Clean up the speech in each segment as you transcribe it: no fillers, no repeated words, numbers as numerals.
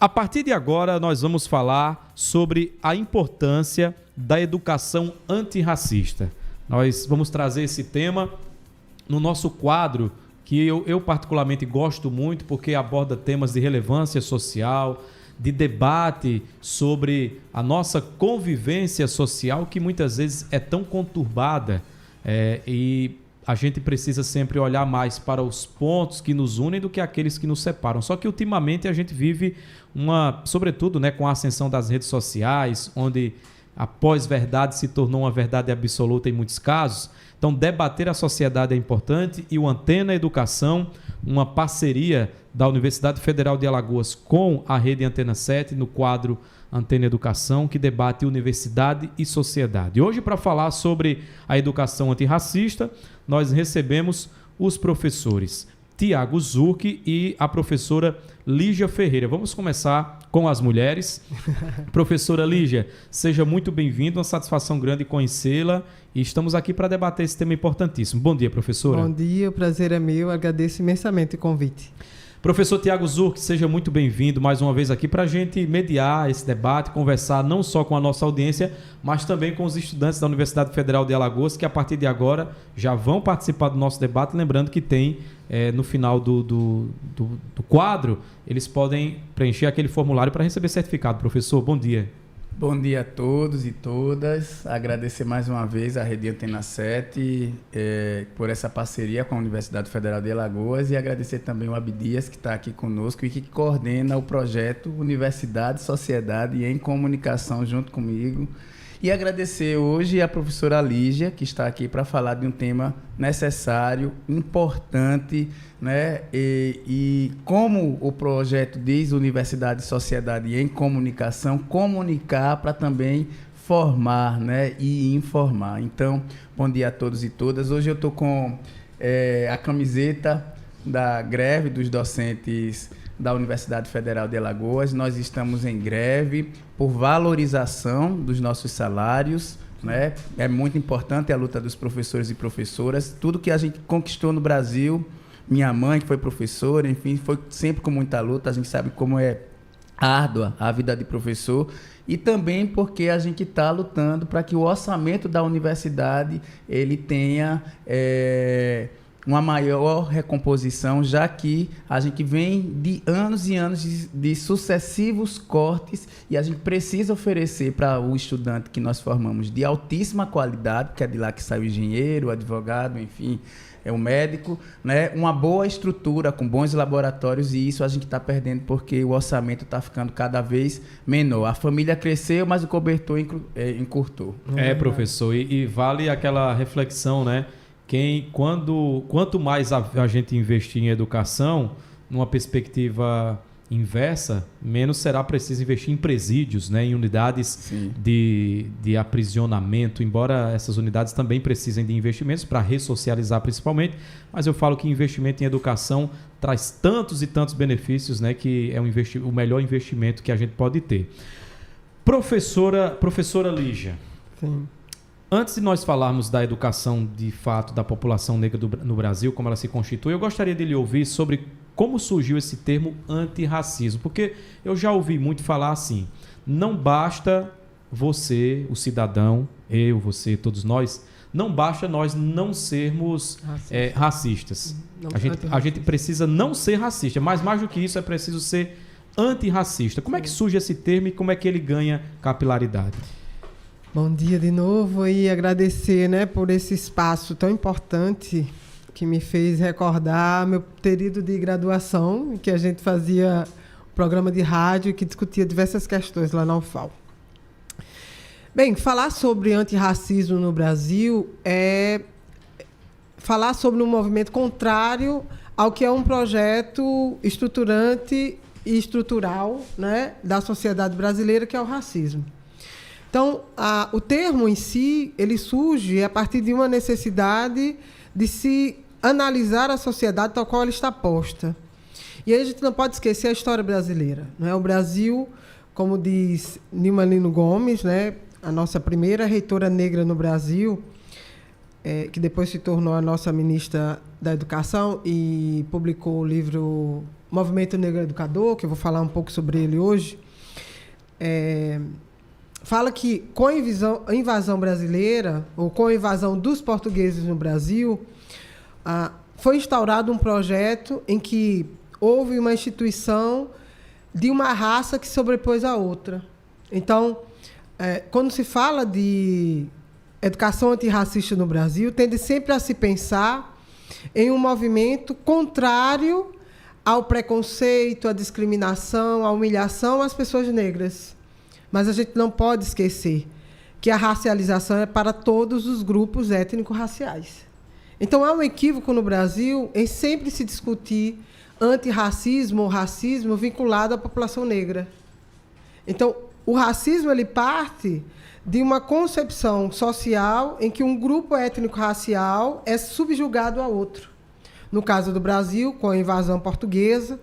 A partir de agora, nós vamos falar sobre a importância da educação antirracista. Nós vamos trazer esse tema no nosso quadro, que eu particularmente gosto muito, porque aborda temas de relevância social, de debate sobre a nossa convivência social, que muitas vezes é tão conturbada, e a gente precisa sempre olhar mais para os pontos que nos unem do que aqueles que nos separam. Só que ultimamente a gente vive sobretudo, com a ascensão das redes sociais, onde a pós-verdade se tornou uma verdade absoluta em muitos casos. Então, debater a sociedade é importante, e o Antena Educação, uma parceria da Universidade Federal de Alagoas com a Rede Antena 7, no quadro Antena Educação, que debate universidade e sociedade. Hoje, para falar sobre a educação antirracista, nós recebemos os professores Tiago Zurk e a professora Lígia Ferreira. Vamos começar com as mulheres. Professora Lígia, seja muito bem-vinda, uma satisfação grande conhecê-la, e estamos aqui para debater esse tema importantíssimo. Bom dia, professora. Bom dia, o prazer é meu, agradeço imensamente o convite. Professor Tiago Zurk, seja muito bem-vindo mais uma vez aqui para a gente mediar esse debate, conversar não só com a nossa audiência, mas também com os estudantes da Universidade Federal de Alagoas, que a partir de agora já vão participar do nosso debate. Lembrando que tem, no final do quadro, eles podem preencher aquele formulário para receber certificado. Professor, bom dia. Bom dia a todos e todas. Agradecer mais uma vez à Rede Antena 7 por essa parceria com a Universidade Federal de Alagoas, e agradecer também o Abdias, que está aqui conosco e que coordena o projeto Universidade, Sociedade em Comunicação junto comigo. E agradecer hoje a professora Lígia, que está aqui para falar de um tema necessário, importante, e como o projeto diz, Universidade e Sociedade em Comunicação, comunicar para também formar, e informar. Então, bom dia a todos e todas. Hoje eu estou com a camiseta da greve dos docentes da Universidade Federal de Alagoas. Nós estamos em greve por valorização dos nossos salários, É muito importante a luta dos professores e professoras. Tudo que a gente conquistou no Brasil, minha mãe, que foi professora, enfim, foi sempre com muita luta. A gente sabe como é árdua a vida de professor, e também porque a gente está lutando para que o orçamento da universidade ele tenha uma maior recomposição, já que a gente vem de anos e anos de sucessivos cortes, e a gente precisa oferecer para o estudante que nós formamos de altíssima qualidade, que é de lá que sai o engenheiro, o advogado, enfim, o médico, uma boa estrutura com bons laboratórios, e isso a gente está perdendo porque o orçamento está ficando cada vez menor. A família cresceu, mas o cobertor encurtou. Professor, e vale aquela reflexão, Quanto mais a gente investir em educação, numa perspectiva inversa, menos será preciso investir em presídios, em unidades de aprisionamento, embora essas unidades também precisem de investimentos para ressocializar principalmente, mas eu falo que investimento em educação traz tantos e tantos benefícios, que é o melhor investimento que a gente pode ter. Professora Lígia. Sim. Antes de nós falarmos da educação de fato da população negra no Brasil, como ela se constitui, eu gostaria de lhe ouvir sobre como surgiu esse termo antirracismo, porque eu já ouvi muito falar assim: não basta você, o cidadão, eu, você, todos nós, não basta nós não sermos racistas. A gente precisa não ser racista, mas mais do que isso é preciso ser antirracista. Como é que surge esse termo e como é que ele ganha capilaridade? Bom dia de novo, e agradecer por esse espaço tão importante que me fez recordar meu período de graduação, em que a gente fazia um programa de rádio que discutia diversas questões lá na UFAL. Bem, falar sobre antirracismo no Brasil é falar sobre um movimento contrário ao que é um projeto estruturante e estrutural, da sociedade brasileira, que é o racismo. Então, o termo em si, ele surge a partir de uma necessidade de se analisar a sociedade tal qual ela está posta. E aí a gente não pode esquecer a história brasileira. O Brasil, como diz Nilma Lino Gomes, a nossa primeira reitora negra no Brasil, que depois se tornou a nossa ministra da Educação e publicou o livro Movimento Negro Educador, que eu vou falar um pouco sobre ele hoje, fala que com a invasão brasileira, ou com a invasão dos portugueses no Brasil, foi instaurado um projeto em que houve uma instituição de uma raça que sobrepôs a outra. Então, quando se fala de educação antirracista no Brasil, tende sempre a se pensar em um movimento contrário ao preconceito, à discriminação, à humilhação às pessoas negras. Mas a gente não pode esquecer que a racialização é para todos os grupos étnico-raciais. Então, há um equívoco no Brasil em sempre se discutir antirracismo ou racismo vinculado à população negra. Então, o racismo ele parte de uma concepção social em que um grupo étnico-racial é subjugado a outro. No caso do Brasil, com a invasão portuguesa,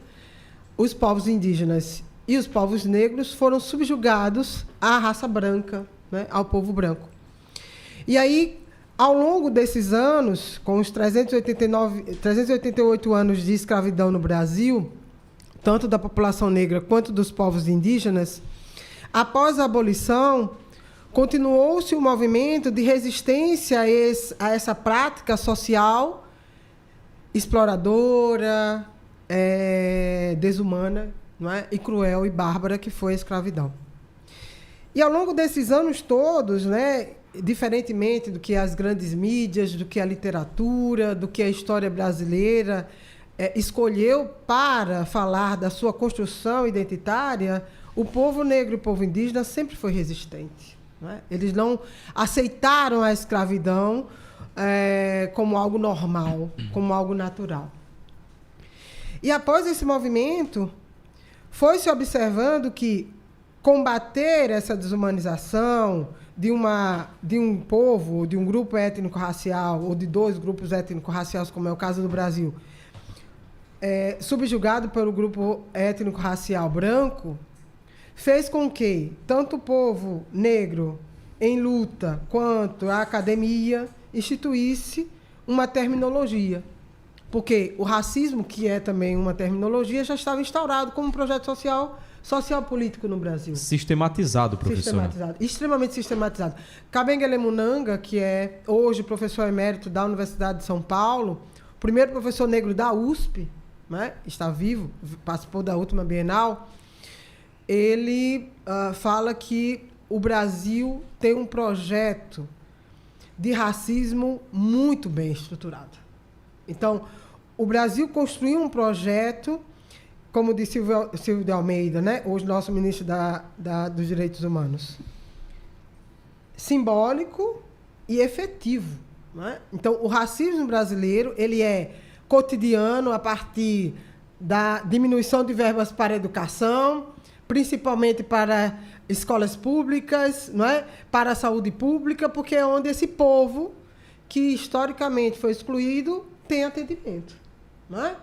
os povos indígenas e os povos negros foram subjugados à raça branca, né, ao povo branco. E aí, ao longo desses anos, com os 388 anos de escravidão no Brasil, tanto da população negra quanto dos povos indígenas, após a abolição, continuou-se o movimento de resistência a essa prática social exploradora, desumana, não é? E cruel e bárbara que foi a escravidão. E ao longo desses anos todos, né, diferentemente do que as grandes mídias, do que a literatura, do que a história brasileira escolheu para falar da sua construção identitária, o povo negro e o povo indígena sempre foi resistente. Não é? Eles não aceitaram a escravidão como algo normal, como algo natural. E após esse movimento, foi-se observando que combater essa desumanização de um povo, de um grupo étnico-racial, ou de dois grupos étnico-raciais, como é o caso do Brasil, subjugado pelo grupo étnico-racial branco, fez com que tanto o povo negro em luta quanto a academia instituísse uma terminologia. Porque o racismo, que é também uma terminologia, já estava instaurado como um projeto social-político no Brasil. Sistematizado, professor. Sistematizado, extremamente sistematizado. Kabengele Munanga, que é hoje professor emérito da Universidade de São Paulo, primeiro professor negro da USP, né, está vivo, participou da última Bienal, ele fala que o Brasil tem um projeto de racismo muito bem estruturado. Então, o Brasil construiu um projeto, como disse Silvio de Almeida, né, hoje nosso ministro dos Direitos Humanos, simbólico e efetivo. Né? Então, o racismo brasileiro ele é cotidiano a partir da diminuição de verbas para a educação, principalmente para escolas públicas, não é? Para a saúde pública, porque é onde esse povo, que historicamente foi excluído, tem atendimento. Não é?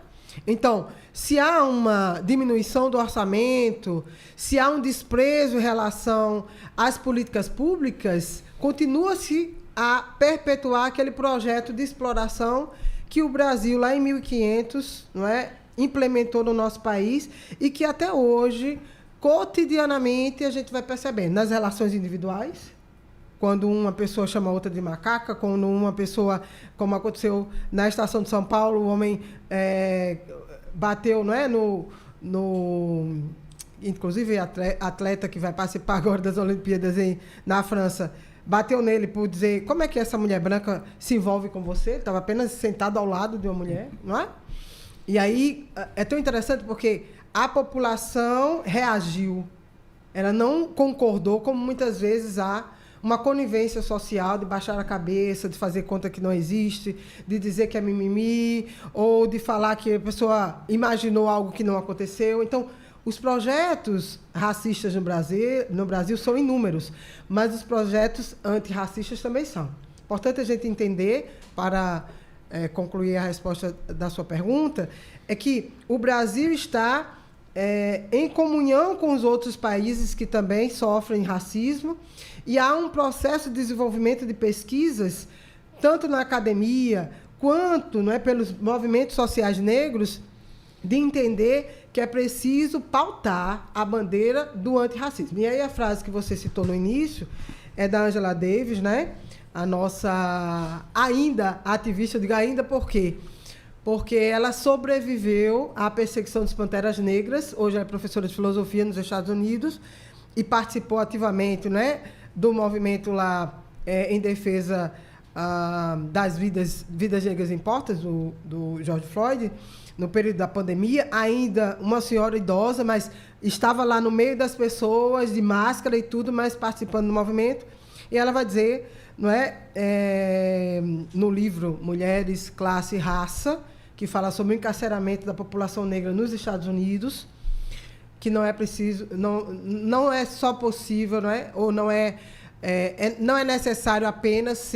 Então, se há uma diminuição do orçamento, se há um desprezo em relação às políticas públicas, continua-se a perpetuar aquele projeto de exploração que o Brasil, lá em 1500, não é, implementou no nosso país e que até hoje, cotidianamente, a gente vai percebendo nas relações individuais, quando uma pessoa chama a outra de macaca, quando uma pessoa, como aconteceu na estação de São Paulo, o homem bateu, não é, inclusive atleta que vai participar agora das Olimpíadas na França, bateu nele por dizer como é que essa mulher branca se envolve com você, ele estava apenas sentado ao lado de uma mulher, não é? E aí é tão interessante porque a população reagiu, ela não concordou, como muitas vezes há uma conivência social de baixar a cabeça, de fazer conta que não existe, de dizer que é mimimi, ou de falar que a pessoa imaginou algo que não aconteceu. Então, os projetos racistas no Brasil são inúmeros, mas os projetos antirracistas também são. Importante a gente entender, para concluir a resposta da sua pergunta, é que o Brasil está em comunhão com os outros países que também sofrem racismo, e há um processo de desenvolvimento de pesquisas tanto na academia quanto, não é, pelos movimentos sociais negros, de entender que é preciso pautar a bandeira do antirracismo. E aí a frase que você citou no início é da Angela Davis, né? A nossa ainda ativista, eu digo ainda por quê? Porque ela sobreviveu à perseguição das Panteras Negras, hoje é professora de filosofia nos Estados Unidos, e participou ativamente, né, do movimento lá em defesa das vidas negras importas, do George Floyd, no período da pandemia, ainda uma senhora idosa, mas estava lá no meio das pessoas, de máscara e tudo, mas participando do movimento. E ela vai dizer, não no livro Mulheres, Classe e Raça, que fala sobre o encarceramento da população negra nos Estados Unidos, que não é preciso, não é só possível, não é necessário apenas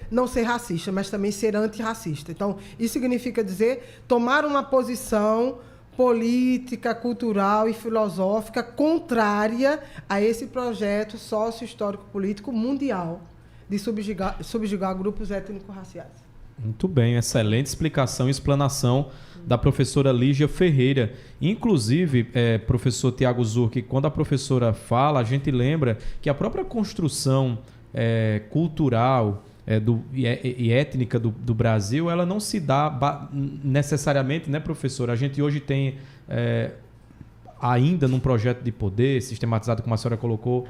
não ser racista, mas também ser antirracista. Então, isso significa dizer tomar uma posição política, cultural e filosófica contrária a esse projeto sócio-histórico-político mundial de subjugar grupos étnico-raciais. Muito bem, excelente explicação e explanação da professora Lígia Ferreira. Inclusive, professor Tiago Zurk, quando a professora fala, a gente lembra que a própria construção cultural e étnica do Brasil, ela não se dá necessariamente, né, professora? A gente hoje tem, ainda num projeto de poder sistematizado, como a senhora colocou,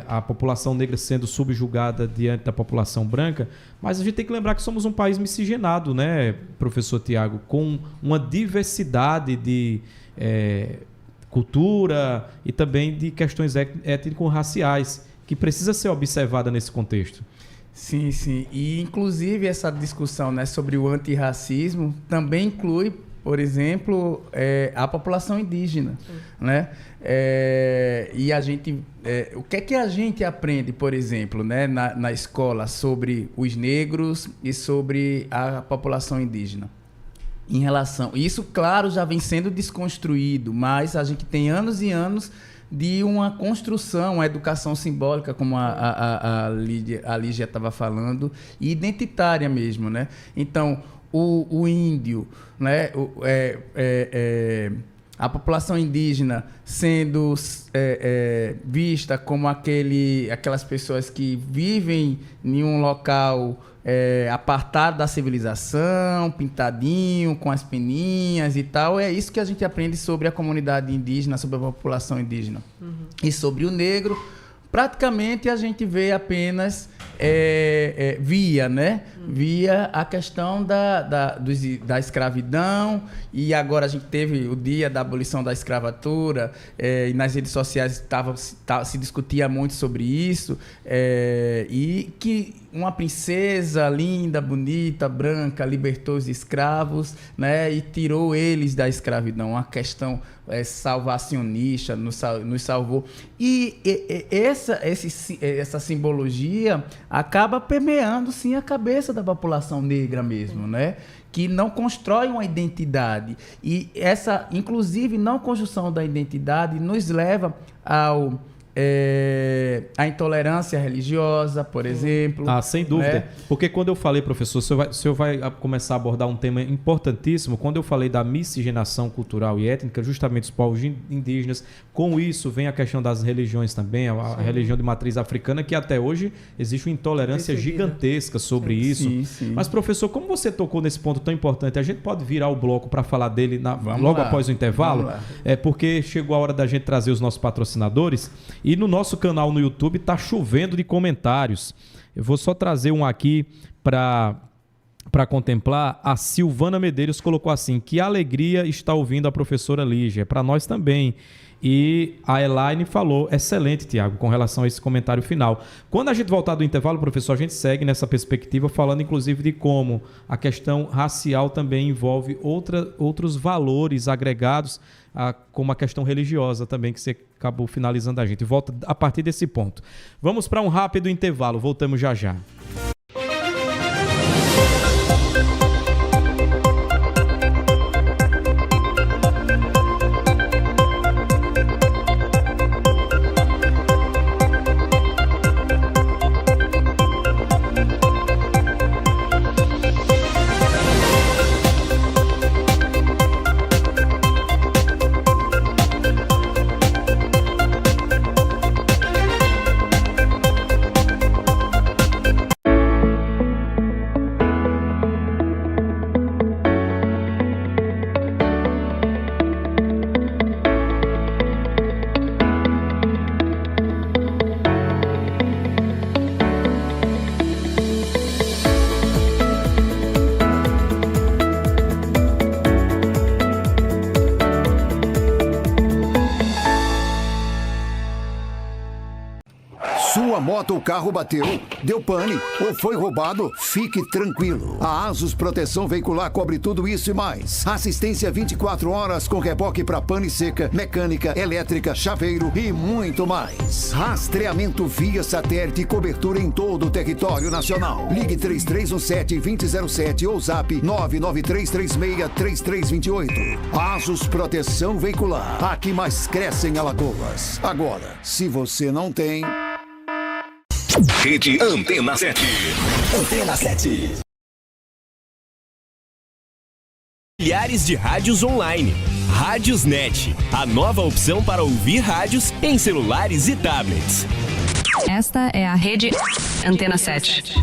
a população negra sendo subjugada diante da população branca, mas a gente tem que lembrar que somos um país miscigenado, né, professor Tiago, com uma diversidade de cultura e também de questões étnico-raciais que precisa ser observada nesse contexto. Sim, sim. E, inclusive, essa discussão, né, sobre o antirracismo também inclui, por exemplo, a população indígena, né? E a gente, o que é que a gente aprende, por exemplo, né, na escola sobre os negros e sobre a população indígena? Em relação, isso, claro, já vem sendo desconstruído, mas a gente tem anos e anos de uma construção, uma educação simbólica, como a Lígia estava falando, e identitária mesmo, né? Então, o índio, né, a população indígena sendo vista como aquelas pessoas que vivem em um local apartado da civilização, pintadinho, com as peninhas e tal. É isso que a gente aprende sobre a comunidade indígena, sobre a população indígena. Uhum. E sobre o negro, praticamente a gente vê apenas via, né? Via a questão da escravidão, e agora a gente teve o dia da abolição da escravatura, e nas redes sociais se discutia muito sobre isso, e que uma princesa linda, bonita, branca, libertou os escravos, né? E tirou eles da escravidão. Uma questão salvacionista, nos salvou. E essa simbologia acaba permeando, sim, a cabeça da população negra mesmo, né? Que não constrói uma identidade. E essa, inclusive, não construção da identidade nos leva a intolerância religiosa, por exemplo. Sem dúvida. Né? Porque quando eu falei, professor, o senhor vai começar a abordar um tema importantíssimo. Quando eu falei da miscigenação cultural e étnica, justamente os povos indígenas, com isso vem a questão das religiões também, a religião de matriz africana, que até hoje existe uma intolerância gigantesca sobre isso. Sim. Mas, professor, como você tocou nesse ponto tão importante, a gente pode virar o bloco para falar dele logo após o intervalo? Porque chegou a hora da gente trazer os nossos patrocinadores. E no nosso canal no YouTube está chovendo de comentários. Eu vou só trazer um aqui para contemplar. A Silvana Medeiros colocou assim: que alegria estar ouvindo a professora Lígia. Para nós também. E a Elaine falou: excelente, Tiago, com relação a esse comentário final. Quando a gente voltar do intervalo, professor, a gente segue nessa perspectiva, falando inclusive de como a questão racial também envolve outros valores agregados, como a questão religiosa também, que você acabou finalizando a gente. Volta a partir desse ponto. Vamos para um rápido intervalo, voltamos já já. Sua moto ou carro bateu, deu pane ou foi roubado? Fique tranquilo. A Asus Proteção Veicular cobre tudo isso e mais. Assistência 24 horas com reboque para pane seca, mecânica, elétrica, chaveiro e muito mais. Rastreamento via satélite e cobertura em todo o território nacional. Ligue 3317-2007 ou zap 99336-3328. Asus Proteção Veicular. A que mais cresce em Alagoas. Agora, se você não tem... Rede Antena 7. Antena 7. Milhares de rádios online. Rádiosnet, a nova opção para ouvir rádios em celulares e tablets. Esta é a Rede Antena 7.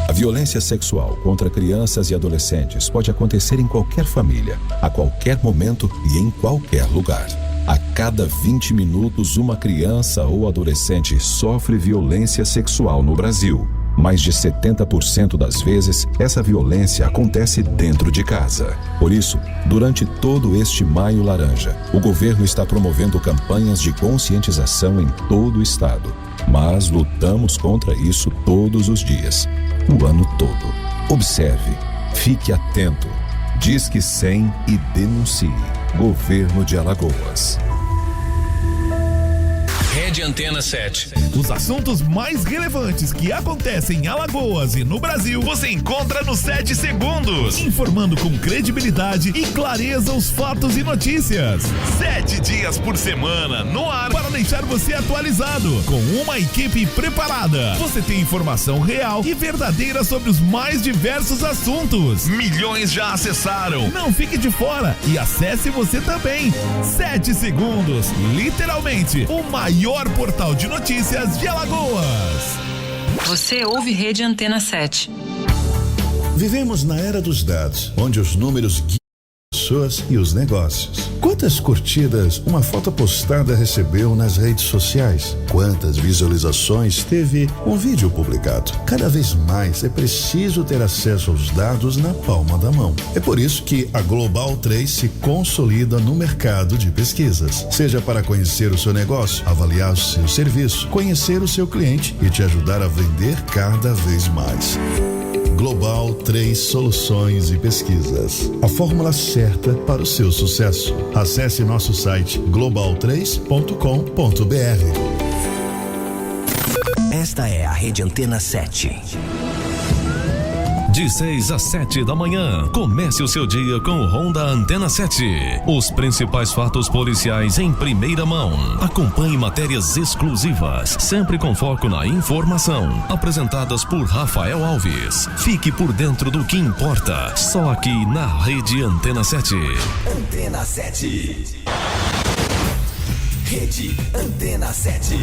A violência sexual contra crianças e adolescentes pode acontecer em qualquer família, a qualquer momento e em qualquer lugar. A cada 20 minutos, uma criança ou adolescente sofre violência sexual no Brasil. Mais de 70% das vezes, essa violência acontece dentro de casa. Por isso, durante todo este Maio Laranja, o governo está promovendo campanhas de conscientização em todo o estado. Mas lutamos contra isso todos os dias, o ano todo. Observe, fique atento, Disque 100 e denuncie. Governo de Alagoas. Rede Antena 7. Os assuntos mais relevantes que acontecem em Alagoas e no Brasil, você encontra no 7 Segundos. Informando com credibilidade e clareza os fatos e notícias. 7 dias por semana, no ar, para deixar você atualizado. Com uma equipe preparada. Você tem informação real e verdadeira sobre os mais diversos assuntos. Milhões já acessaram. Não fique de fora e acesse você também. 7 Segundos, literalmente, o maior portal de notícias de Alagoas. Você ouve Rede Antena 7. Vivemos na era dos dados, onde os números guiam as pessoas e os negócios. Quantas curtidas uma foto postada recebeu nas redes sociais? Quantas visualizações teve um vídeo publicado? Cada vez mais é preciso ter acesso aos dados na palma da mão. É por isso que a Global 3 se consolida no mercado de pesquisas. Seja para conhecer o seu negócio, avaliar o seu serviço, conhecer o seu cliente e te ajudar a vender cada vez mais. Global 3 Soluções e Pesquisas. A fórmula certa para o seu sucesso. Acesse nosso site global3.com.br. Esta é a Rede Antena 7. De 6 às 7 da manhã, comece o seu dia com o Ronda Antena 7. Os principais fatos policiais em primeira mão. Acompanhe matérias exclusivas, sempre com foco na informação. Apresentadas por Rafael Alves. Fique por dentro do que importa, só aqui na Rede Antena 7. Antena 7. Rede Antena 7.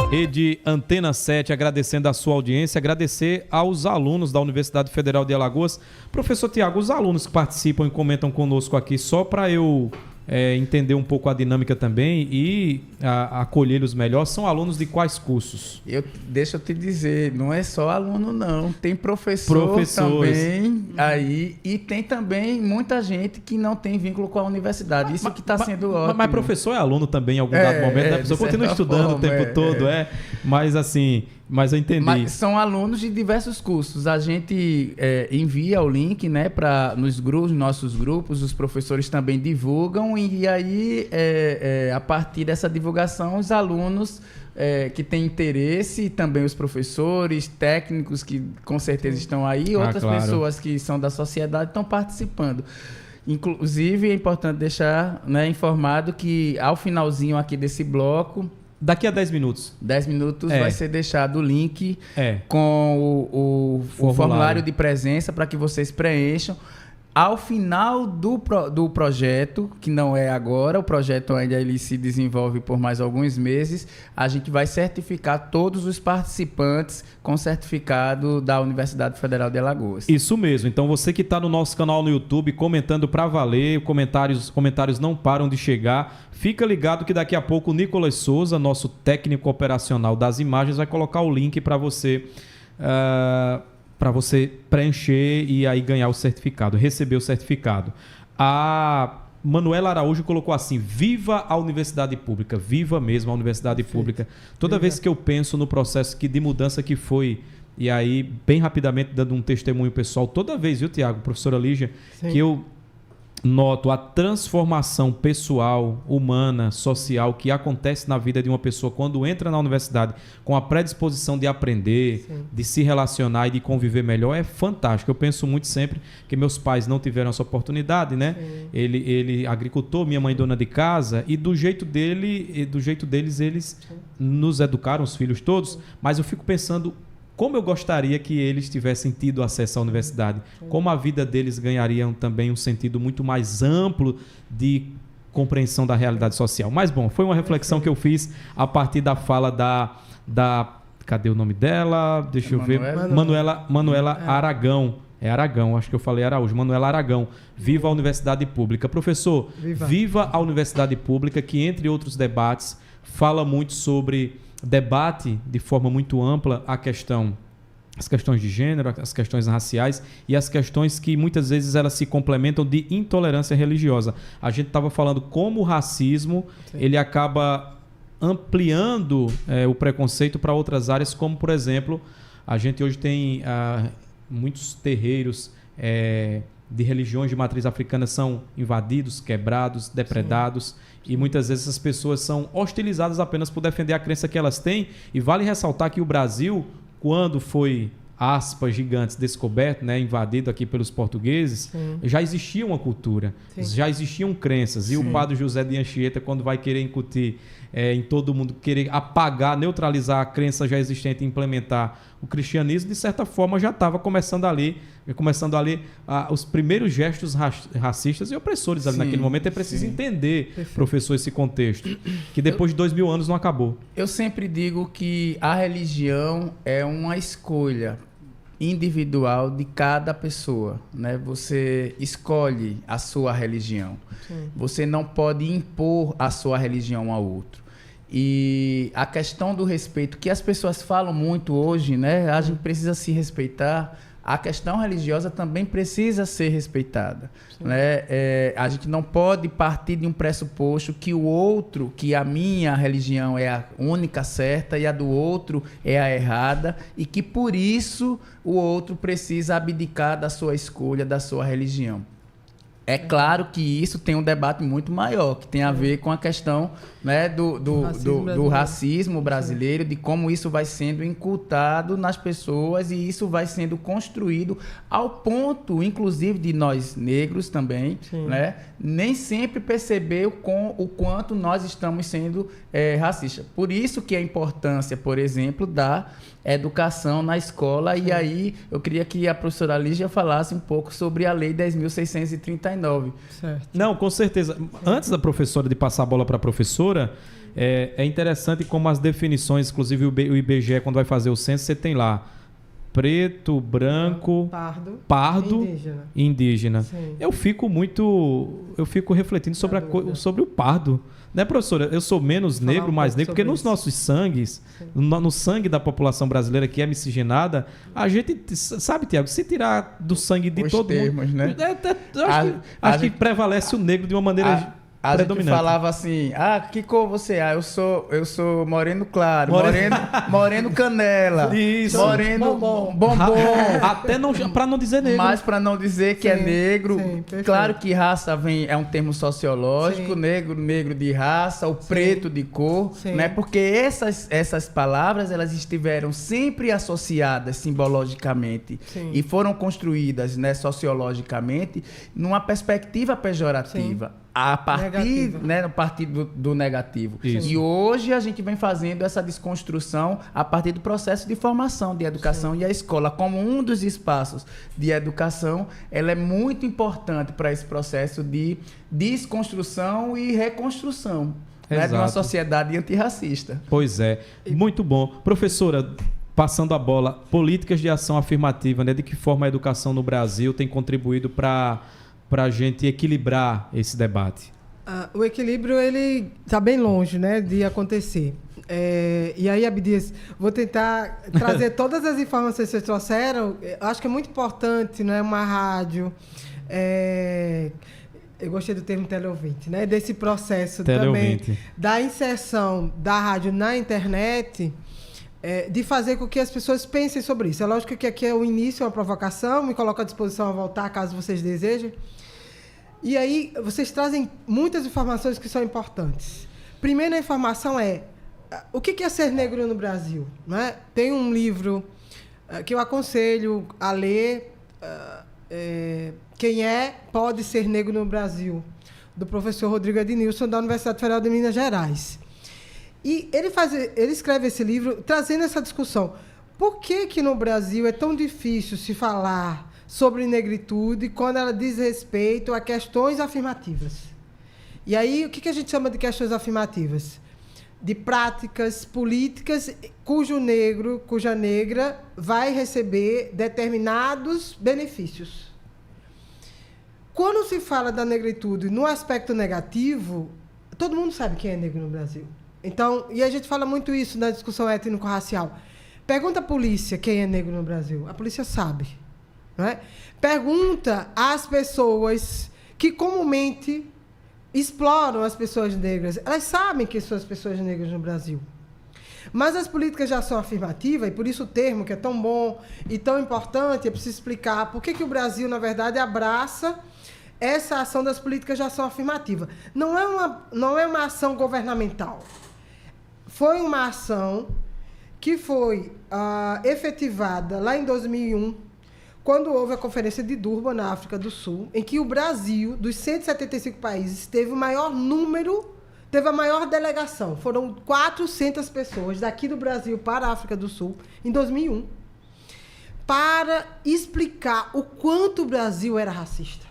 Rede Antena 7, agradecendo a sua audiência, agradecer aos alunos da Universidade Federal de Alagoas. Professor Tiago, os alunos que participam e comentam conosco aqui, só para eu entender um pouco a dinâmica também e acolhê-los melhor, são alunos de quais cursos? Deixa eu te dizer, não é só aluno não, tem professores também aí, e tem também muita gente que não tem vínculo com a universidade, isso que está sendo ótimo. Mas professor é aluno também em algum dado momento, né? A pessoa continua estudando o tempo todo, mas assim... Mas eu entendi. Mas são alunos de diversos cursos. A gente envia o link, né, nos nossos grupos, os professores também divulgam, e aí, a partir dessa divulgação, os alunos que têm interesse, e também os professores, técnicos que com certeza estão aí, outras pessoas que são da sociedade estão participando. Inclusive, é importante deixar, né, informado que ao finalzinho aqui desse bloco, daqui a 10 minutos. 10 minutos vai ser deixado o link com o formulário de presença para que vocês preencham. Ao final do projeto, que não é agora, o projeto ainda ele se desenvolve por mais alguns meses, a gente vai certificar todos os participantes com certificado da Universidade Federal de Alagoas. Isso mesmo. Então você que está no nosso canal no YouTube comentando para valer, comentários não param de chegar. Fica ligado que daqui a pouco o Nicolas Souza, nosso técnico operacional das imagens, vai colocar o link para você preencher e aí ganhar o certificado, receber o certificado. A Manuela Araújo colocou assim: viva a universidade pública, viva mesmo a universidade pública. Toda vez que eu penso no processo de mudança que foi, e aí bem rapidamente dando um testemunho pessoal, toda vez, viu, Tiago, professora Lígia, que eu noto a transformação pessoal, humana, social que acontece na vida de uma pessoa quando entra na universidade com a predisposição de aprender, de se relacionar e de conviver melhor, é fantástico. Eu penso muito sempre que meus pais não tiveram essa oportunidade, né? Ele agricultor, minha mãe dona de casa, e do jeito deles, eles nos educaram, os filhos todos, mas eu fico pensando como eu gostaria que eles tivessem tido acesso à universidade, como a vida deles ganharia também um sentido muito mais amplo de compreensão da realidade social. Mas, bom, foi uma reflexão que eu fiz a partir da fala da cadê o nome dela? Deixa eu ver. Manuela Aragão. É Aragão, acho que eu falei Araújo. Manuela Aragão. Viva a Universidade Pública. Professor, viva a Universidade Pública, que, entre outros debates, fala muito sobre... debate de forma muito ampla as questões de gênero, as questões raciais e as questões que muitas vezes elas se complementam de intolerância religiosa. A gente estava falando como o racismo ele acaba ampliando o preconceito para outras áreas, como, por exemplo, a gente hoje tem muitos terreiros de religiões de matriz africana são invadidos, quebrados, depredados. E muitas vezes essas pessoas são hostilizadas apenas por defender a crença que elas têm. E vale ressaltar que o Brasil, quando foi, aspas gigantes, descoberto, né, invadido aqui pelos portugueses, já existia uma cultura, já existiam crenças. E o padre José de Anchieta, quando vai querer incutir em todo mundo, querer apagar, neutralizar a crença já existente e implementar o cristianismo, de certa forma já estava começando ali os primeiros gestos racistas e opressores ali naquele momento. É preciso entender, professor, esse contexto, que depois de 2000 anos não acabou. Eu sempre digo que a religião é uma escolha individual de cada pessoa, né? Você escolhe a sua religião. Você não pode impor a sua religião ao outro. E a questão do respeito, que as pessoas falam muito hoje, né? A gente precisa se respeitar. A questão religiosa também precisa ser respeitada, né? A gente não pode partir de um pressuposto que o outro, que a minha religião é a única certa e a do outro é a errada, e que por isso o outro precisa abdicar da sua escolha, da sua religião. É claro que isso tem um debate muito maior, que tem a ver com a questão, né, do racismo brasileiro, de como isso vai sendo incultado nas pessoas e isso vai sendo construído ao ponto, inclusive, de nós negros também, né, nem sempre perceber o quanto nós estamos sendo racistas. Por isso que a importância, por exemplo, da educação na escola. E aí eu queria que a professora Lígia falasse um pouco sobre a Lei 10.639. Certo. Não, com certeza. Antes da professora, de passar a bola para a professora, é interessante como as definições, inclusive o IBGE, quando vai fazer o censo, você tem lá preto, branco, pardo e indígena. Eu fico refletindo sobre o pardo. Né, professora? Eu sou menos negro, mais negro, porque nos nossos sangues, no sangue da população brasileira que é miscigenada, a gente, sabe, Tiago, se tirar do sangue de todo mundo, né? Acho que prevalece o negro de uma maneira predominante. A gente falava assim, que cor você é? Eu sou moreno claro, moreno canela, isso, moreno bombom. Até para não dizer negro. Mas para não dizer que é negro. Claro que raça é um termo sociológico, negro de raça, o preto de cor, né? Porque essas palavras, elas estiveram sempre associadas simbologicamente e foram construídas, né, sociologicamente numa perspectiva pejorativa. a partir, né, a partir do negativo. Isso. E hoje a gente vem fazendo essa desconstrução a partir do processo de formação de educação. Sim. E a escola, como um dos espaços de educação, ela é muito importante para esse processo de desconstrução e reconstrução, né, de uma sociedade antirracista. Pois é, muito bom. Professora, passando a bola, políticas de ação afirmativa, né? De que forma a educação no Brasil tem contribuído para a gente equilibrar esse debate? O equilíbrio, ele está bem longe, né, de acontecer. E aí, Abdias, vou tentar trazer todas as informações que vocês trouxeram. Acho que é muito importante, né, uma rádio. Eu gostei do termo teleouvinte, né? Desse processo também da inserção da rádio na internet, de fazer com que as pessoas pensem sobre isso. É lógico que aqui é o início, é uma provocação, me coloco à disposição a voltar, caso vocês desejem. E aí, vocês trazem muitas informações que são importantes. Primeira informação o que é ser negro no Brasil? Né? Tem um livro que eu aconselho a ler, Quem pode ser negro no Brasil, do professor Rodrigo Ednilson, da Universidade Federal de Minas Gerais. E ele escreve esse livro trazendo essa discussão. Por que no Brasil é tão difícil se falar sobre negritude quando ela diz respeito a questões afirmativas? E aí, o que a gente chama de questões afirmativas? De práticas políticas cuja negra vai receber determinados benefícios. Quando se fala da negritude no aspecto negativo, todo mundo sabe quem é negro no Brasil. Então, e a gente fala muito isso na discussão étnico-racial. Pergunta à polícia quem é negro no Brasil. A polícia sabe. Não é? Pergunta às pessoas que comumente exploram as pessoas negras. Elas sabem quem são as pessoas negras no Brasil. Mas as políticas de ação afirmativa, e por isso o termo que é tão bom e tão importante, é preciso explicar por que o Brasil, na verdade, abraça essa ação das políticas de ação afirmativa. Não é uma ação governamental. Foi uma ação que foi efetivada lá em 2001, quando houve a Conferência de Durban, na África do Sul, em que o Brasil, dos 175 países, teve a maior delegação. Foram 400 pessoas daqui do Brasil para a África do Sul, em 2001, para explicar o quanto o Brasil era racista.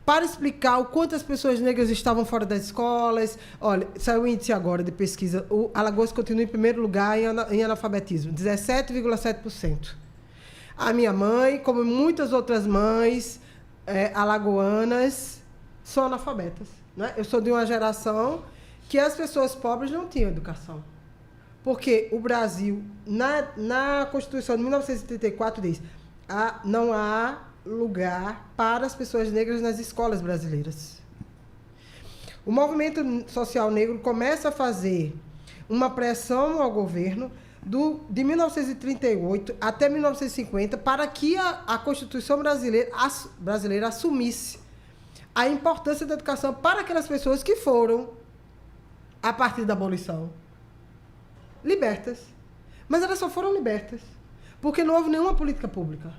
Para explicar o quanto as pessoas negras estavam fora das escolas. Olha, saiu o índice agora de pesquisa. O Alagoas continua em primeiro lugar em analfabetismo, 17,7%. A minha mãe, como muitas outras mães alagoanas, são analfabetas. Né? Eu sou de uma geração que as pessoas pobres não tinham educação. Porque o Brasil, na Constituição de 1934, diz não há lugar para as pessoas negras nas escolas brasileiras. O movimento social negro começa a fazer uma pressão ao governo de 1938 até 1950 para que a Constituição brasileira assumisse a importância da educação para aquelas pessoas que foram, a partir da abolição, libertas. Mas elas só foram libertas porque não houve nenhuma política pública.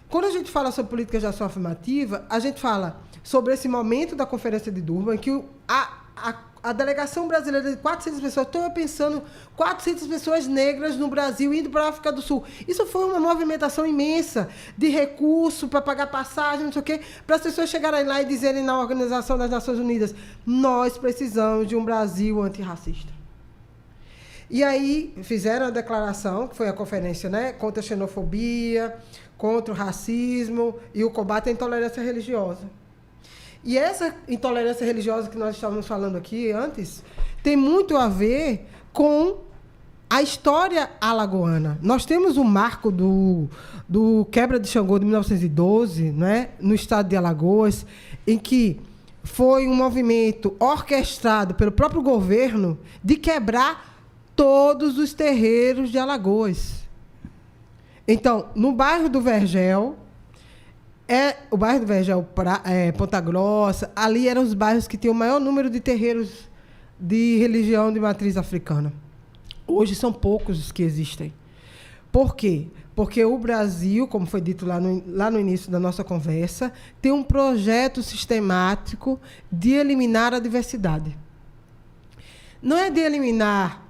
Quando a gente fala sobre políticas de ação afirmativa, a gente fala sobre esse momento da Conferência de Durban, que a delegação brasileira de 400 pessoas, estou pensando 400 pessoas negras no Brasil indo para a África do Sul. Isso foi uma movimentação imensa de recurso para pagar passagem, não sei o quê, para as pessoas chegarem lá e dizerem na Organização das Nações Unidas: nós precisamos de um Brasil antirracista. E aí fizeram a declaração, que foi a conferência, né, contra a xenofobia, contra o racismo e o combate à intolerância religiosa. E essa intolerância religiosa que nós estávamos falando aqui antes tem muito a ver com a história alagoana. Nós temos o marco do Quebra de Xangô de 1912, né, no estado de Alagoas, em que foi um movimento orquestrado pelo próprio governo de quebrar todos os terreiros de Alagoas. Então, no bairro do Vergel, o bairro do Vergel, Ponta Grossa, ali eram os bairros que tinham o maior número de terreiros de religião de matriz africana. Hoje são poucos os que existem. Por quê? Porque o Brasil, como foi dito lá no início da nossa conversa, tem um projeto sistemático de eliminar a diversidade. Não é de eliminar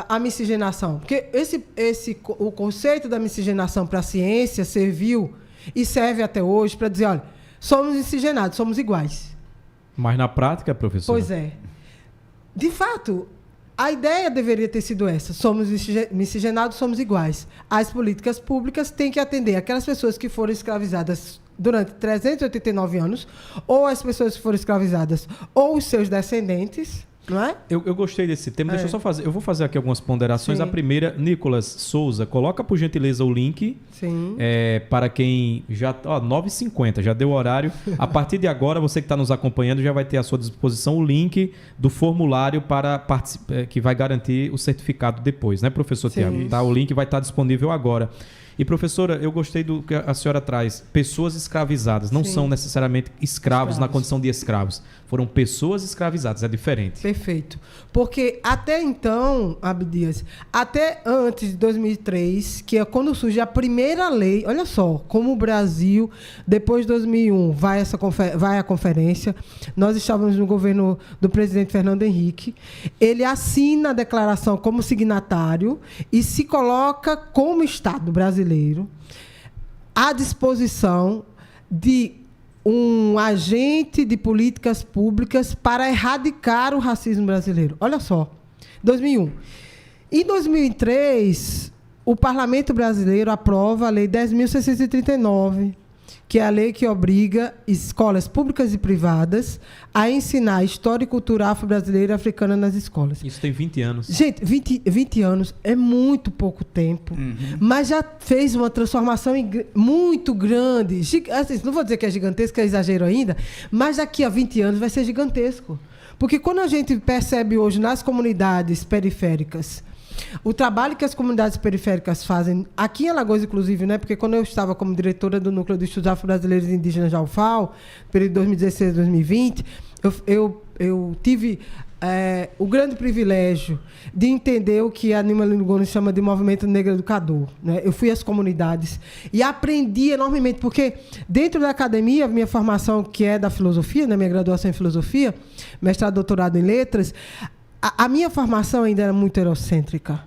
a miscigenação, porque o conceito da miscigenação para a ciência serviu e serve até hoje para dizer, olha, somos miscigenados, somos iguais. Mas na prática, professor? Pois é. De fato, a ideia deveria ter sido essa. Somos miscigenados, somos iguais. As políticas públicas têm que atender aquelas pessoas que foram escravizadas durante 389 anos, ou as pessoas que foram escravizadas, ou os seus descendentes, não é? Eu gostei desse tema. Deixa eu só fazer. Eu vou fazer aqui algumas ponderações. Sim. A primeira, Nicolas Souza, coloca por gentileza o link. Sim. Para quem já... 9h50, já deu o horário. A partir de agora, você que está nos acompanhando já vai ter à sua disposição o link do formulário para que vai garantir o certificado depois, né, professor Tiago? Tá? O link vai estar disponível agora. E, professora, eu gostei do que a senhora traz. Pessoas escravizadas não são necessariamente escravos na condição de escravos. Foram pessoas escravizadas, é diferente. Perfeito. Porque até então, Abdias, até antes de 2003, que é quando surge a primeira lei, olha só, como o Brasil, depois de 2001, vai à conferência, nós estávamos no governo do presidente Fernando Henrique, ele assina a declaração como signatário e se coloca como Estado brasileiro à disposição de um agente de políticas públicas para erradicar o racismo brasileiro. Olha só, 2001. Em 2003, o Parlamento brasileiro aprova a Lei 10.639, que é a lei que obriga escolas públicas e privadas a ensinar história e cultura afro-brasileira e africana nas escolas. Isso tem 20 anos. Gente, 20 anos é muito pouco tempo, mas já fez uma transformação muito grande. Assim, não vou dizer que é gigantesco, é exagero ainda, mas daqui a 20 anos vai ser gigantesco. Porque quando a gente percebe hoje nas comunidades periféricas, o trabalho que as comunidades periféricas fazem, aqui em Alagoas, inclusive, né? Porque quando eu estava como diretora do Núcleo de Estudos Afro-Brasileiros e Indígenas da UFAL, período 2016 a 2020, eu tive o grande privilégio de entender o que a Nima Lingoni chama de movimento negro educador, né? Eu fui às comunidades e aprendi enormemente, porque dentro da academia, a minha formação, que é da filosofia, né? Minha graduação em filosofia, mestrado, doutorado em letras, a minha formação ainda era muito eurocêntrica.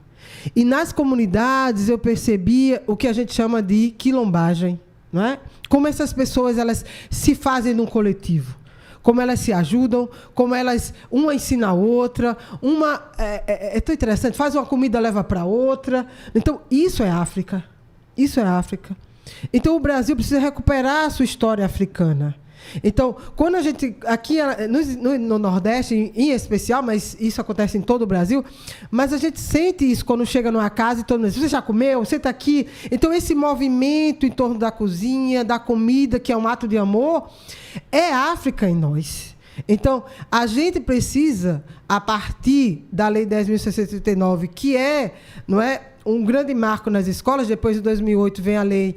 E nas comunidades eu percebia o que a gente chama de quilombagem, não é? Como essas pessoas elas se fazem num coletivo, como elas se ajudam, como elas uma ensina a outra, é tão interessante, faz uma comida, leva para outra. Então isso é África, isso é África. Então o Brasil precisa recuperar a sua história africana. Então, quando a gente, aqui no Nordeste em especial, mas isso acontece em todo o Brasil, mas a gente sente isso quando chega numa casa e todo mundo diz, você já comeu? Você está aqui? Então, esse movimento em torno da cozinha, da comida, que é um ato de amor, é África em nós. Então, a gente precisa, a partir da Lei 10.639, que não é um grande marco nas escolas, depois de 2008 vem a Lei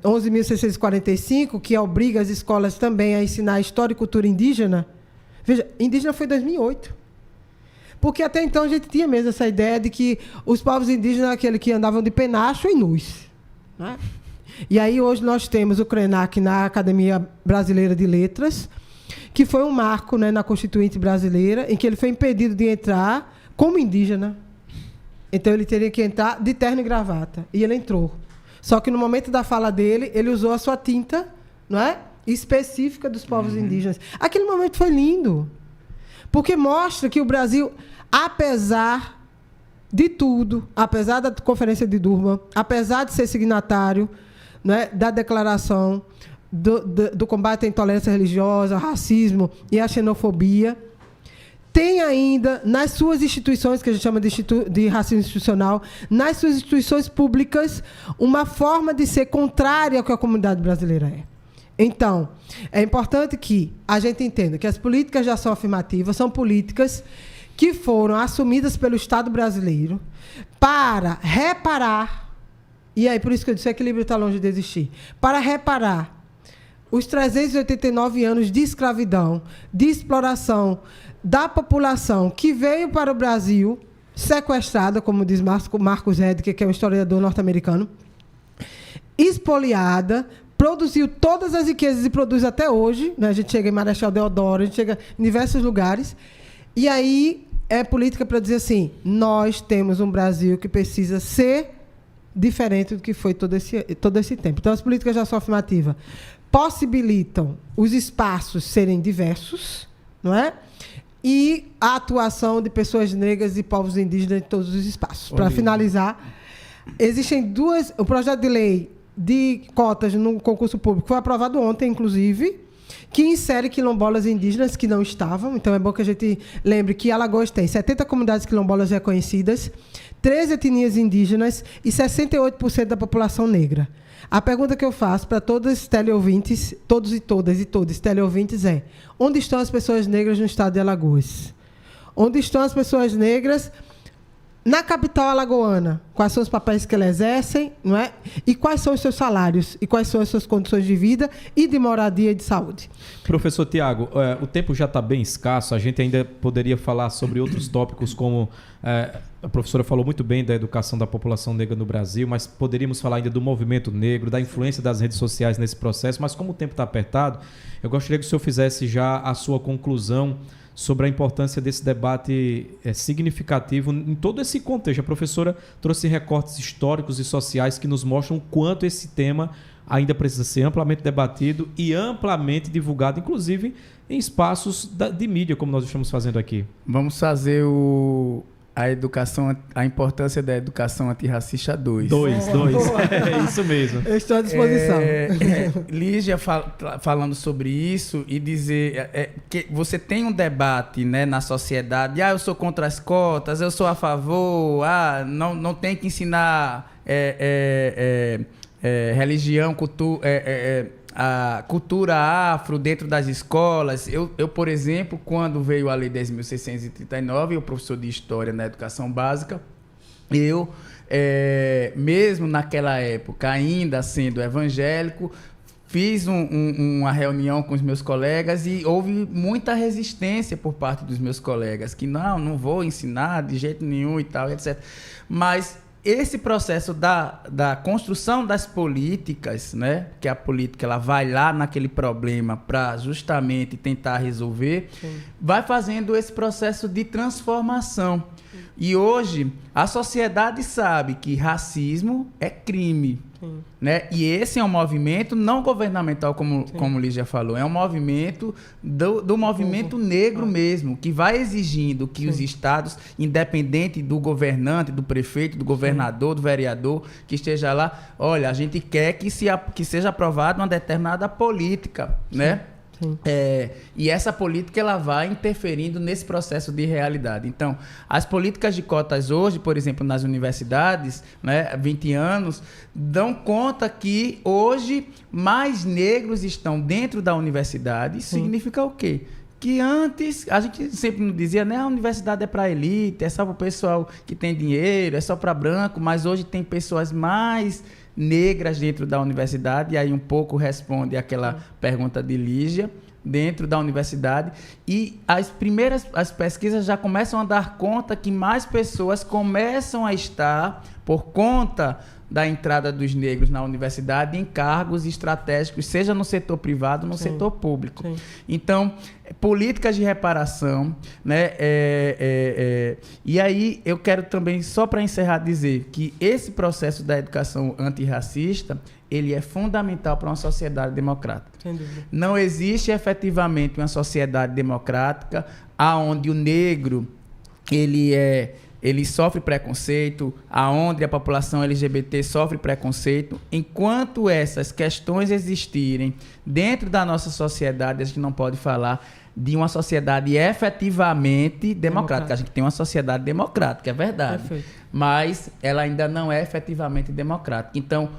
11.645, que obriga as escolas também a ensinar história e cultura indígena. Veja, indígena foi em 2008. Porque até então a gente tinha mesmo essa ideia de que os povos indígenas eram aqueles que andavam de penacho e nus, né? E aí hoje nós temos o CRENAC na Academia Brasileira de Letras, que foi um marco, né, na Constituinte brasileira, em que ele foi impedido de entrar como indígena. Então, ele teria que entrar de terno e gravata. E ele entrou. Só que, no momento da fala dele, ele usou a sua tinta, não é? Específica dos povos indígenas. Aquele momento foi lindo. Porque mostra que o Brasil, apesar de tudo, apesar da Conferência de Durban, apesar de ser signatário, não é, da declaração do combate à intolerância religiosa, ao racismo e à xenofobia, tem ainda, nas suas instituições, que a gente chama de racismo institucional, nas suas instituições públicas, uma forma de ser contrária ao que a comunidade brasileira é. Então, é importante que a gente entenda que as políticas de ação afirmativa são políticas que foram assumidas pelo Estado brasileiro para reparar, e aí por isso que eu disse que o equilíbrio está longe de existir, para reparar os 389 anos de escravidão, de exploração da população que veio para o Brasil, sequestrada, como diz Marcus Hedges, que é um historiador norte-americano, espoliada, produziu todas as riquezas e produz até hoje, né? A gente chega em Marechal Deodoro, a gente chega em diversos lugares, e aí é política para dizer assim, nós temos um Brasil que precisa ser diferente do que foi todo esse tempo. Então, as políticas de ação afirmativa possibilitam os espaços serem diversos, não é? E a atuação de pessoas negras e povos indígenas em todos os espaços. Para finalizar, existem o projeto de lei de cotas no concurso público foi aprovado ontem, inclusive, que insere quilombolas indígenas que não estavam. Então, é bom que a gente lembre que Alagoas tem 70 comunidades quilombolas reconhecidas, 13 etnias indígenas e 68% da população negra. A pergunta que eu faço para todos os teleouvintes, todos e todos teleouvintes é: onde estão as pessoas negras no estado de Alagoas? Onde estão as pessoas negras na capital alagoana? Quais são os papéis que elas exercem, não é? E quais são os seus salários? E quais são as suas condições de vida e de moradia e de saúde? Professor Tiago, o tempo já está bem escasso. A gente ainda poderia falar sobre outros tópicos, como a professora falou muito bem da educação da população negra no Brasil, mas poderíamos falar ainda do movimento negro, da influência das redes sociais nesse processo. Mas como o tempo está apertado, eu gostaria que o senhor fizesse já a sua conclusão sobre a importância desse debate significativo em todo esse contexto. A professora trouxe recortes históricos e sociais que nos mostram o quanto esse tema ainda precisa ser amplamente debatido e amplamente divulgado, inclusive em espaços de mídia, como nós estamos fazendo aqui. Vamos fazer a importância da educação antirracista 2. 2. É isso mesmo. Eu estou à disposição. Lígia falando sobre isso e dizer que você tem um debate, né, na sociedade. Eu sou contra as cotas, eu sou a favor, não tem que ensinar religião, a cultura afro dentro das escolas. Eu, por exemplo, quando veio a Lei 10.639, eu professor de História na Educação Básica, eu, mesmo naquela época, ainda sendo evangélico, fiz uma reunião com os meus colegas e houve muita resistência por parte dos meus colegas, que não vou ensinar de jeito nenhum e tal, etc. Mas esse processo da construção das políticas, né, que a política ela vai lá naquele problema para justamente tentar resolver, vai fazendo esse processo de transformação. E hoje a sociedade sabe que racismo é crime. Né? E esse é um movimento não governamental, como Lígia falou, é um movimento do movimento negro mesmo, que vai exigindo que os estados, independente do governante, do prefeito, do governador, do vereador, que esteja lá, olha, a gente quer que seja aprovada uma determinada política, né? E essa política ela vai interferindo nesse processo de realidade. Então, as políticas de cotas hoje, por exemplo, nas universidades, né, 20 anos, dão conta que hoje mais negros estão dentro da universidade. Isso significa o quê? Que antes, a gente sempre nos dizia, né, a universidade é para elite, é só para o pessoal que tem dinheiro, é só para branco, mas hoje tem pessoas mais negras dentro da universidade, e aí um pouco responde àquela pergunta de Lígia, dentro da universidade, e as pesquisas já começam a dar conta que mais pessoas começam a estar, por conta da entrada dos negros na universidade, em cargos estratégicos, seja no setor privado ou no setor público. Então, políticas de reparação, né? E aí eu quero também, só para encerrar, dizer que esse processo da educação antirracista, ele é fundamental para uma sociedade democrática. Não existe efetivamente uma sociedade democrática onde o negro ele sofre preconceito, aonde a população LGBT sofre preconceito. Enquanto essas questões existirem dentro da nossa sociedade, a gente não pode falar de uma sociedade efetivamente democrática. A gente tem uma sociedade democrática, é verdade. Perfeito. Mas ela ainda não é efetivamente democrática. Então,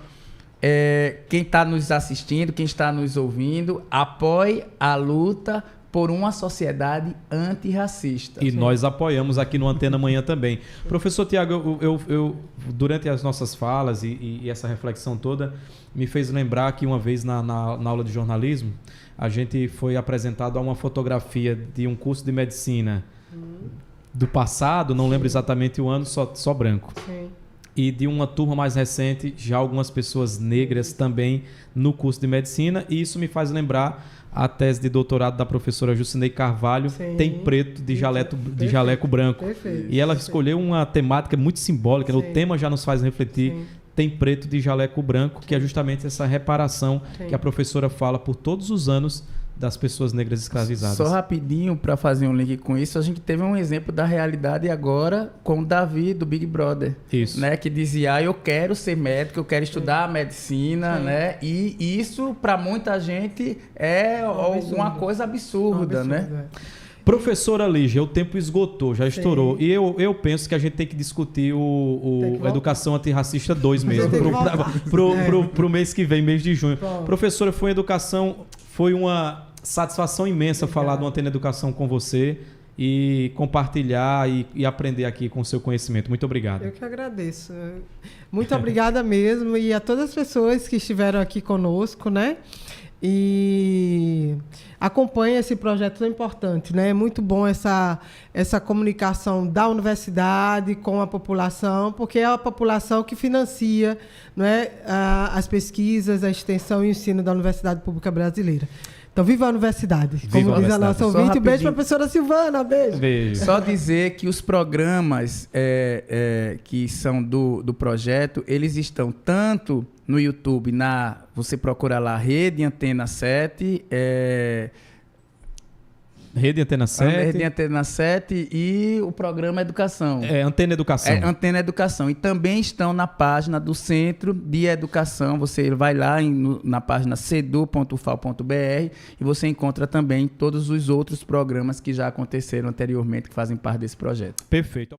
quem está nos assistindo, quem está nos ouvindo, apoie a luta por uma sociedade antirracista. E nós apoiamos aqui no Antena Manhã também. Professor Tiago, eu durante as nossas falas e essa reflexão toda, me fez lembrar que uma vez na aula de jornalismo, a gente foi apresentado a uma fotografia de um curso de medicina do passado, não lembro exatamente o ano, só branco. Sim. E de uma turma mais recente, já algumas pessoas negras também no curso de medicina, e isso me faz lembrar a tese de doutorado da professora Jucinei Carvalho, Sim. Tem Preto de Jaleco Branco. Perfeito. E ela escolheu uma temática muito simbólica, Sim. o tema já nos faz refletir. Sim. Tem Preto de Jaleco Branco, que é justamente essa reparação Sim. que a professora fala por todos os anos das pessoas negras escravizadas. Só rapidinho, para fazer um link com isso, a gente teve um exemplo da realidade agora com o Davi, do Big Brother. Isso. Né, que dizia, eu quero ser médico, eu quero estudar medicina, né? E isso, para muita gente, é uma coisa absurda, né? Professora Lígia, o tempo esgotou, já estourou. E eu penso que a gente tem que discutir o Educação Antirracista 2 mesmo, pro mês que vem, mês de junho. Bom. Professora, foi uma satisfação imensa falar do Antena Educação com você e compartilhar e aprender aqui com o seu conhecimento. Muito obrigado. Eu que agradeço. Muito obrigada mesmo, e a todas as pessoas que estiveram aqui conosco, né? E acompanha esse projeto tão importante, né? É muito bom essa comunicação da universidade com a população, porque é a população que financia, não é, as pesquisas, a extensão e o ensino da Universidade Pública Brasileira. Então, viva a universidade, como diz a nossa ouvinte. Um beijo para a professora Silvana, beijo. Só dizer que os programas que são do projeto, eles estão tanto no YouTube, você procura lá Rede Antena 7, Rede Antena 7. Rede Antena 7 e o programa Educação. Antena Educação. Antena Educação. E também estão na página do Centro de Educação. Você vai lá na página cedu.ufal.br e você encontra também todos os outros programas que já aconteceram anteriormente, que fazem parte desse projeto. Perfeito.